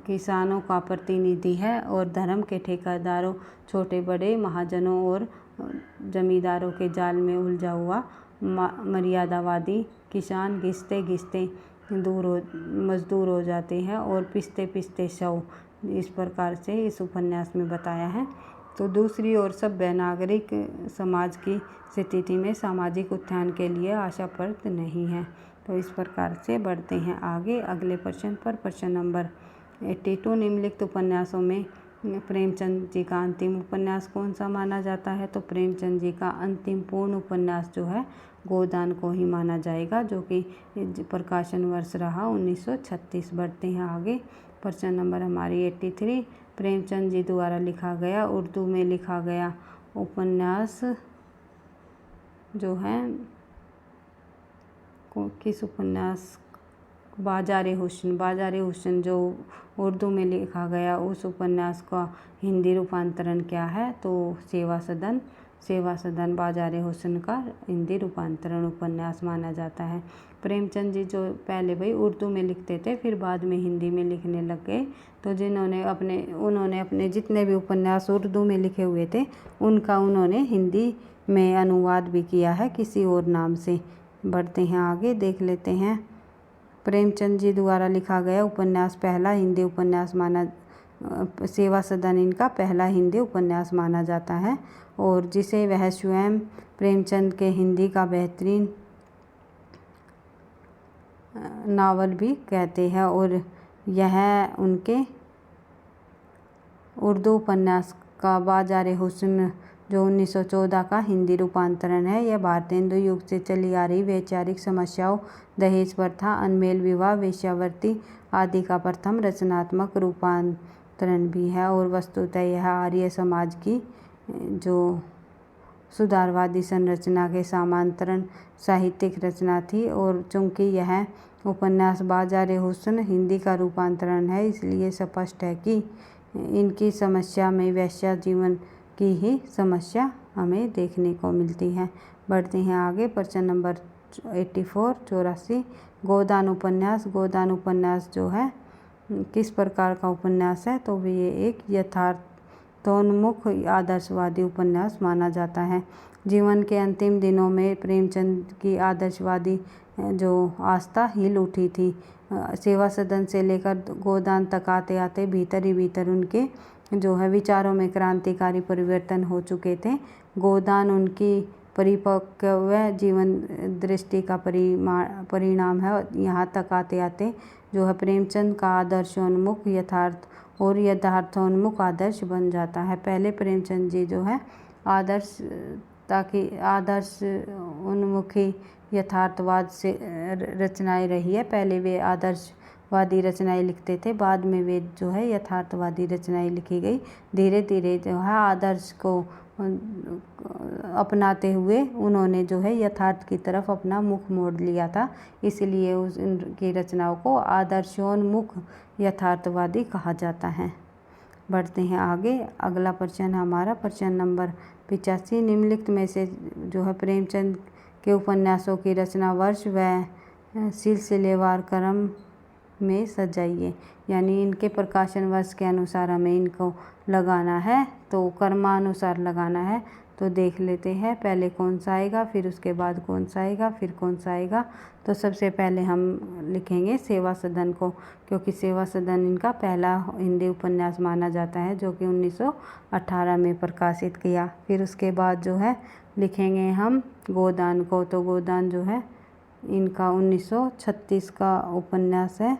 Speaker 2: किसानों का प्रतिनिधि है और धर्म के ठेकेदारों, छोटे बड़े महाजनों और जमींदारों के जाल में उलझा हुआ मर्यादावादी किसान घिसते घिसते मजदूर हो जाते हैं और पिसते पिसते शव। इस प्रकार से इस उपन्यास में बताया है। तो दूसरी ओर सभ्य नागरिक समाज की स्थिति में सामाजिक उत्थान के लिए आशाप्रद नहीं है। तो इस प्रकार से बढ़ते हैं आगे अगले प्रश्न पर। प्रश्न नंबर 82। निम्नलिखित उपन्यासों में प्रेमचंद जी का अंतिम उपन्यास कौन सा माना जाता है? तो प्रेमचंद जी का अंतिम पूर्ण उपन्यास जो है गोदान को ही माना जाएगा, जो कि प्रकाशन वर्ष रहा 1936। बढ़ते हैं आगे। प्रश्न नंबर हमारी 83। प्रेमचंद जी द्वारा लिखा गया उर्दू में लिखा गया उपन्यास जो है किस उपन्यास? बाज़ारे हुस्न जो उर्दू में लिखा गया उस उपन्यास का हिंदी रूपांतरण क्या है? तो सेवा सदन। सेवा सदन बाज़ारे हुस्न का हिंदी रूपांतरण उपन्यास माना जाता है। प्रेमचंद जी जो पहले भाई उर्दू में लिखते थे, फिर बाद में हिंदी में लिखने लग गए। तो उन्होंने अपने जितने भी उपन्यास उर्दू में लिखे हुए थे उन्होंने हिंदी में अनुवाद भी किया है किसी और नाम से। बढ़ते हैं आगे, देख लेते हैं। प्रेमचंद जी द्वारा लिखा गया उपन्यास पहला हिंदी उपन्यास सेवा सदन इनका पहला हिंदी उपन्यास माना जाता है, और जिसे वह स्वयं प्रेमचंद के हिंदी का बेहतरीन नावल भी कहते हैं। और यह उनके उर्दू उपन्यास का बाज़ारे हुस्न जो 1914 का हिंदी रूपांतरण है, यह भारतेंदु युग से चली आ रही वैचारिक समस्याओं, दहेज प्रथा, अनमेल विवाह, वेश्यावृत्ति आदि का प्रथम रचनात्मक रूपांतरण भी है। और वस्तुतः यह आर्य समाज की जो सुधारवादी संरचना के समांतरण साहित्यिक रचना थी। और चूँकि यह उपन्यास बाज़ारे हुस्न हिंदी का रूपांतरण है, इसलिए स्पष्ट है कि इनकी समस्या में वैश्या जीवन की ही समस्या हमें देखने को मिलती है। बढ़ते हैं आगे, प्रश्न नंबर 84 गोदान उपन्यास। गोदान उपन्यास जो है किस प्रकार का उपन्यास है? तो ये एक यथार्थोन्मुख आदर्शवादी उपन्यास माना जाता है। जीवन के अंतिम दिनों में प्रेमचंद की आदर्शवादी जो आस्था हिल उठी थी। सेवा सदन से लेकर गोदान तक आते आते भीतर ही भीतर उनके जो है विचारों में क्रांतिकारी परिवर्तन हो चुके थे। गोदान उनकी परिपक्व जीवन दृष्टि का परिणाम है। यहाँ तक आते आते जो है प्रेमचंद का आदर्शोन्मुख यथार्थोन्मुख आदर्श बन जाता है। पहले प्रेमचंद जी जो है आदर्श उन्मुखी यथार्थवाद से रचनाएं रही है। पहले वे आदर्शवादी रचनाएं लिखते थे, बाद में वे जो है यथार्थवादी रचनाएं लिखी गई। धीरे धीरे जो है आदर्श को अपनाते हुए उन्होंने जो है यथार्थ की तरफ अपना मुख मोड़ लिया था, इसलिए उनकी रचनाओं को आदर्शोन्मुख यथार्थवादी कहा जाता है। बढ़ते हैं आगे, अगला प्रश्न हमारा प्रश्न नंबर 85 निम्नलिखित में से जो है प्रेमचंद के उपन्यासों की रचना वर्ष व सिलसिलेवार क्रम में सजाइए। यानी इनके प्रकाशन वर्ष के अनुसार हमें इनको लगाना है, तो क्रमानुसार लगाना है। तो देख लेते हैं पहले कौन सा आएगा, फिर उसके बाद कौन सा आएगा, फिर कौन सा आएगा। तो सबसे पहले हम लिखेंगे सेवा सदन को, क्योंकि सेवा सदन इनका पहला हिंदी उपन्यास माना जाता है जो कि 1918 में प्रकाशित किया। फिर उसके बाद जो है लिखेंगे हम गोदान को। तो गोदान जो है इनका 1936 का उपन्यास है,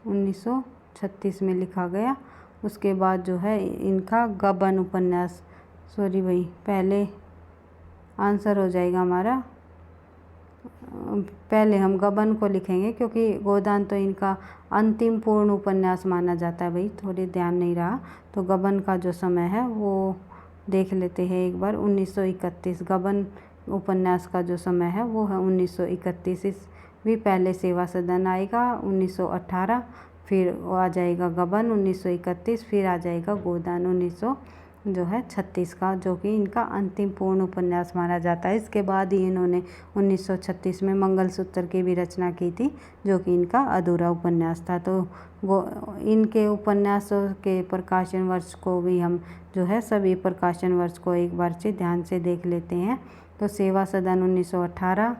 Speaker 2: 1936 में लिखा गया। उसके बाद जो है इनका गबन उपन्यास, सॉरी भाई पहले आंसर हो जाएगा हमारा, पहले हम गबन को लिखेंगे क्योंकि गोदान तो इनका अंतिम पूर्ण उपन्यास माना जाता है। भाई थोड़ी ध्यान नहीं रहा, तो गबन का जो समय है वो देख लेते हैं एक बार। 1931 गबन उपन्यास का जो समय है वो है 1931। भी पहले सेवा सदन आएगा 1918, फिर आ जाएगा गबन 1931, फिर आ जाएगा गोदान 1936 का, जो कि इनका अंतिम पूर्ण उपन्यास माना जाता है। इसके बाद ही इन्होंने 1936 में मंगलसूत्र की भी रचना की थी, जो कि इनका अधूरा उपन्यास था। तो इनके उपन्यासों के प्रकाशन वर्ष को भी हम जो है सभी प्रकाशन वर्ष को एक बार से ध्यान से देख लेते हैं। तो सेवा सदन 1918,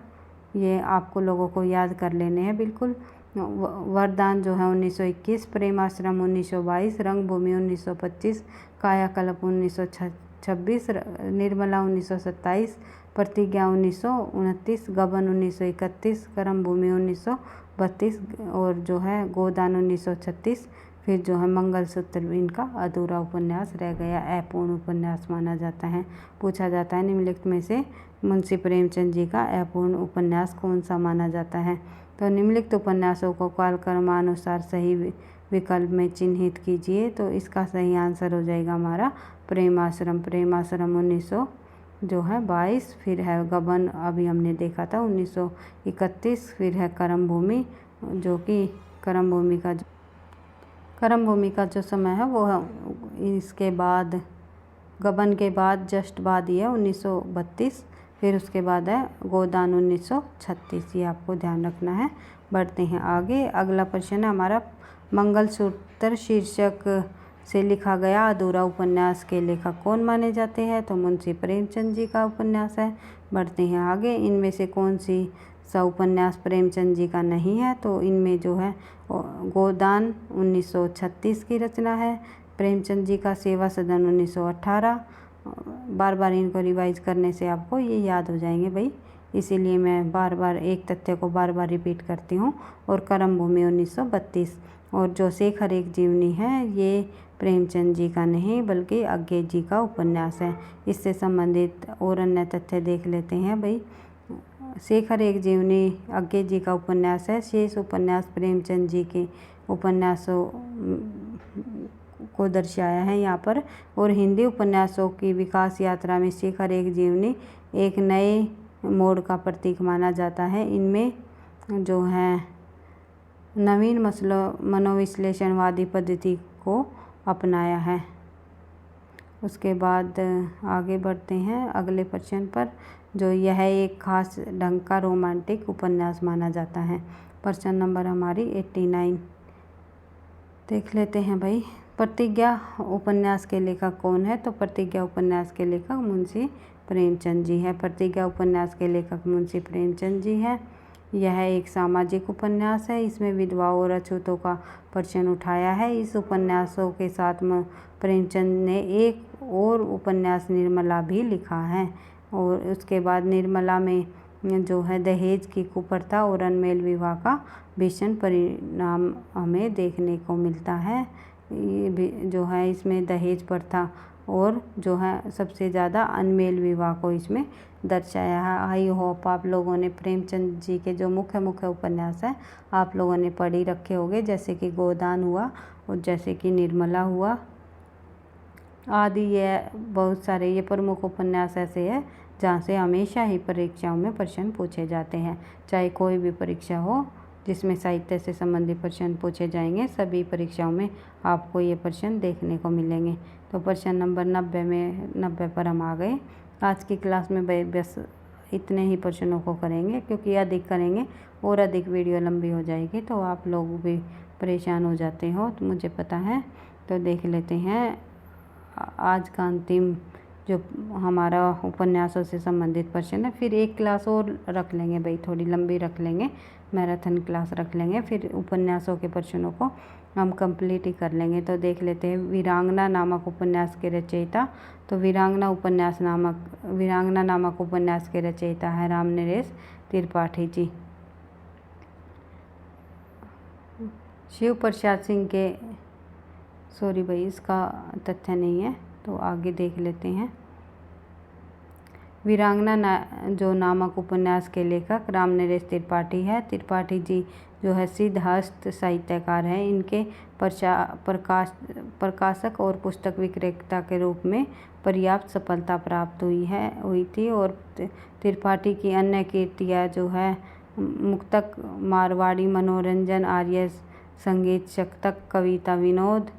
Speaker 2: ये आपको लोगों को याद कर लेने हैं बिल्कुल। वरदान जो है 1921, प्रेमाश्रम 1922, रंगभूमि 1925, कायाकल्प 1926, निर्मला 1927, प्रतिज्ञा 1929, गबन 1931, कर्मभूमि 1932 और जो है गोदान 1936। फिर जो है मंगलसूत्र इनका अधूरा उपन्यास रह गया, अपूर्ण उपन्यास माना जाता है। पूछा जाता है निम्नलिखित में से मुंशी प्रेमचंद जी का अपूर्ण उपन्यास कौन सा माना जाता है। तो निम्नलिखित उपन्यासों को कालक्रमानुसार सही विकल्प में चिन्हित कीजिए। तो इसका सही आंसर हो जाएगा हमारा प्रेमाश्रम। प्रेमाश्रम 1922, फिर है गबन अभी हमने देखा था 1931, फिर है कर्मभूमि, जो कि कर्मभूमि का जो समय है वो है इसके बाद
Speaker 1: गबन के बाद जस्ट बाद ही है 1932, फिर उसके बाद है गोदान 1936। ये आपको ध्यान रखना है। बढ़ते हैं आगे। अगला प्रश्न है हमारा, मंगलसूत्र शीर्षक से लिखा गया अधूरा उपन्यास के लेखक कौन माने जाते हैं? तो मुंशी प्रेमचंद जी का उपन्यास है। बढ़ते हैं आगे। इनमें से कौन सी सा उपन्यास प्रेमचंद जी का नहीं है? तो इनमें जो है गोदान 1936 की रचना है। प्रेमचंद जी का सेवा सदन 1918। बार बार इनको रिवाइज करने से आपको ये याद हो जाएंगे भाई, इसीलिए मैं बार बार एक तथ्य को बार बार रिपीट करती हूँ। और करम भूमि 1932। और जो शेखर एक जीवनी है ये प्रेमचंद जी का नहीं बल्कि अज्ञे जी का उपन्यास है। इससे संबंधित और अन्य तथ्य देख लेते हैं भाई। शेखर एक जीवनी अज्ञे जी का उपन्यास है। शेष उपन्यास प्रेमचंद जी के उपन्यासों को दर्शाया है यहाँ पर। और हिंदी उपन्यासों की विकास यात्रा में शेखर एक जीवनी एक नए मोड़ का प्रतीक माना जाता है। इनमें जो है नवीन मनोविश्लेषणवादी पद्धति को अपनाया है। उसके बाद आगे बढ़ते हैं अगले प्रश्न पर, जो यह एक खास ढंग का रोमांटिक उपन्यास माना जाता है। प्रश्न नंबर हमारी 89 देख लेते हैं भाई। प्रतिज्ञा उपन्यास के लेखक कौन है? तो प्रतिज्ञा उपन्यास के लेखक मुंशी प्रेमचंद जी है। प्रतिज्ञा उपन्यास के लेखक मुंशी प्रेमचंद जी है। यह एक सामाजिक उपन्यास है। इसमें विधवाओं और अछूतों का प्रश्न उठाया है। इस उपन्यासों के साथ में प्रेमचंद ने एक और उपन्यास निर्मला भी लिखा है। और उसके बाद निर्मला में जो है दहेज की कुप्रथा और अनमेल विवाह का भीषण परिणाम हमें देखने को मिलता है। ये भी जो है इसमें दहेज प्रथा और जो है सबसे ज़्यादा अनमेल विवाह को इसमें दर्शाया है। आई होप आप लोगों ने प्रेमचंद जी के जो मुख्य उपन्यास है आप लोगों ने पढ़ ही रखे होंगे, जैसे कि गोदान हुआ और जैसे कि निर्मला हुआ आदि। ये बहुत सारे ये प्रमुख उपन्यास ऐसे हैं जहाँ से हमेशा ही परीक्षाओं में प्रश्न पूछे जाते हैं। चाहे कोई भी परीक्षा हो जिसमें साहित्य से संबंधित प्रश्न पूछे जाएंगे, सभी परीक्षाओं में आपको ये प्रश्न देखने को मिलेंगे। तो प्रश्न नंबर 90 पर हम आ गए। आज की क्लास में बस इतने ही प्रश्नों को करेंगे, क्योंकि अधिक करेंगे और अधिक वीडियो लंबी हो जाएगी तो आप लोग भी परेशान हो जाते हो, तो मुझे पता है। तो देख लेते हैं आज का अंतिम जो हमारा उपन्यासों से संबंधित प्रश्न है। फिर एक क्लास और रख लेंगे भाई, थोड़ी लंबी रख लेंगे, मैराथन क्लास रख लेंगे। फिर उपन्यासों के प्रश्नों को हम कंप्लीट ही कर लेंगे। तो देख लेते हैं वीरांगना नामक उपन्यास के रचयिता। तो वीरांगना नामक उपन्यास के रचयिता है रामनरेश त्रिपाठी जी। शिव प्रसाद सिंह के सॉरी भाई इसका तथ्य नहीं है, तो आगे देख लेते हैं। वीरांगना जो नामक उपन्यास के लेखक रामनरेश त्रिपाठी है। त्रिपाठी जी जो है सिद्धहस्त साहित्यकार हैं। इनके प्रकाशक और पुस्तक विक्रेता के रूप में पर्याप्त सफलता प्राप्त हुई थी। और त्रिपाठी की अन्य कृतियाँ जो है मुक्तक, मारवाड़ी मनोरंजन, आर्य संगीत, शतक, कविता विनोद,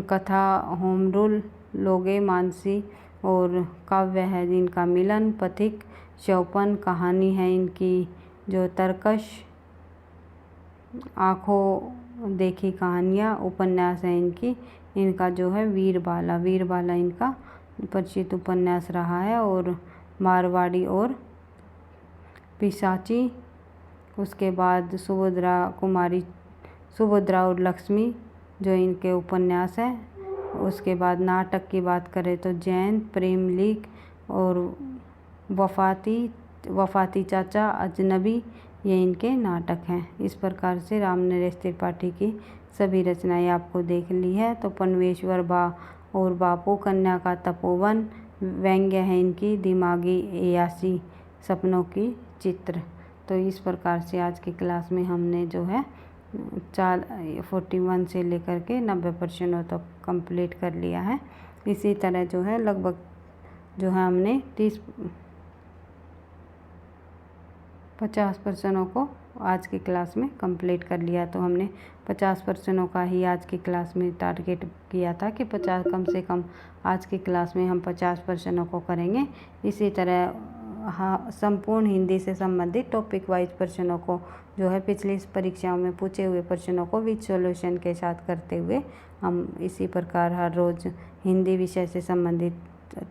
Speaker 1: कथा, होम रूल, लोगे मानसी और काव्य है जिनका मिलन, पथिक, चौपन, कहानी है इनकी जो तरकश, आँखों देखी कहानियाँ, उपन्यास है इनका जो है वीरबाला इनका परिचित उपन्यास रहा है। और मारवाड़ी और पिशाची, उसके बाद सुभद्रा और लक्ष्मी जो इनके उपन्यास है। उसके बाद नाटक की बात करें तो जैन, प्रेम लीग और वफाती चाचा, अजनबी, ये इनके नाटक हैं। इस प्रकार से रामनरेश त्रिपाठी की सभी रचनाएं आपको देख ली है। तो पनवेश्वर और बापू, कन्या का तपोवन, व्यंग्य है इनकी, दिमागी एयासी, सपनों की चित्र। तो इस प्रकार से आज की क्लास में हमने जो है 41 से लेकर के 90 प्रश्नों तक कंप्लीट कर लिया है। इसी तरह जो है लगभग जो है हमने 50 प्रश्नों को
Speaker 2: आज की क्लास में कंप्लीट कर लिया। तो हमने 50 प्रश्नों का ही आज की क्लास में टारगेट किया था कि 50 कम से कम आज की क्लास में हम 50 प्रश्नों को करेंगे। इसी तरह संपूर्ण हिंदी से संबंधित टॉपिक वाइज प्रश्नों को जो है पिछली परीक्षाओं में पूछे हुए प्रश्नों को विद सॉल्यूशन के साथ करते हुए हम इसी प्रकार हर रोज़ हिंदी विषय से संबंधित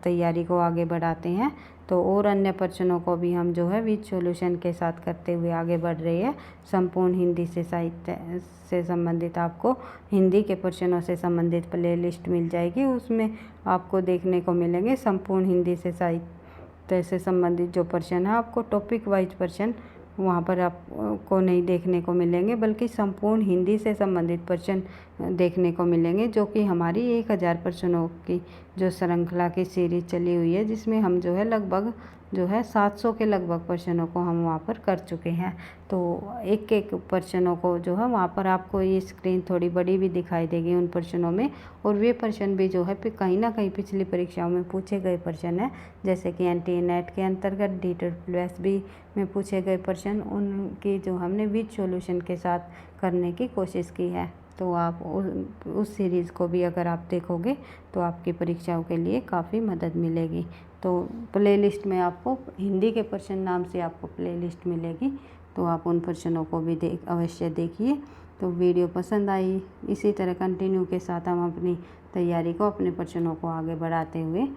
Speaker 2: तैयारी को आगे बढ़ाते हैं। तो और अन्य प्रश्नों को भी हम जो है विद सॉल्यूशन के साथ करते हुए आगे बढ़ रहे हैं। संपूर्ण हिंदी से साहित्य से संबंधित आपको हिंदी के प्रश्नों से संबंधित प्लेलिस्ट मिल जाएगी। उसमें आपको देखने को मिलेंगे संपूर्ण हिंदी से साहित्य से संबंधित जो प्रश्न है, आपको टॉपिक वाइज प्रश्न वहाँ पर आपको नहीं देखने को मिलेंगे, बल्कि संपूर्ण हिंदी से संबंधित प्रश्न देखने को मिलेंगे, जो कि हमारी 1000 प्रश्नों की जो श्रृंखला की सीरीज चली हुई है, जिसमें हम जो है लगभग जो है 700 के लगभग प्रश्नों को हम वहाँ पर कर चुके हैं। तो एक एक प्रश्नों को जो है वहाँ पर आपको ये स्क्रीन थोड़ी बड़ी भी दिखाई देगी उन प्रश्नों में, और वे प्रश्न भी जो है कहीं ना कहीं पिछली परीक्षाओं में पूछे गए प्रश्न हैं, जैसे कि NT-NET के अंतर्गत DSSB में पूछे गए प्रश्न, उनकी जो हमने विद सॉल्यूशन के साथ करने की कोशिश की है। तो आप उस सीरीज़ को भी अगर आप देखोगे तो आपकी परीक्षाओं के लिए काफ़ी मदद मिलेगी। तो प्लेलिस्ट में आपको हिंदी के प्रश्न नाम से आपको प्लेलिस्ट मिलेगी, तो आप उन प्रश्नों को भी अवश्य देखिए। तो वीडियो पसंद आई, इसी तरह कंटिन्यू के साथ हम अपनी तैयारी को, अपने प्रश्नों को आगे बढ़ाते हुए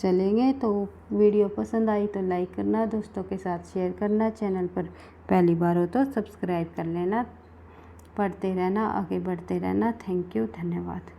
Speaker 2: चलेंगे। तो वीडियो पसंद आई तो लाइक करना, दोस्तों के साथ शेयर करना, चैनल पर पहली बार हो तो सब्सक्राइब कर लेना। पढ़ते रहना, आगे बढ़ते रहना। थैंक यू, धन्यवाद।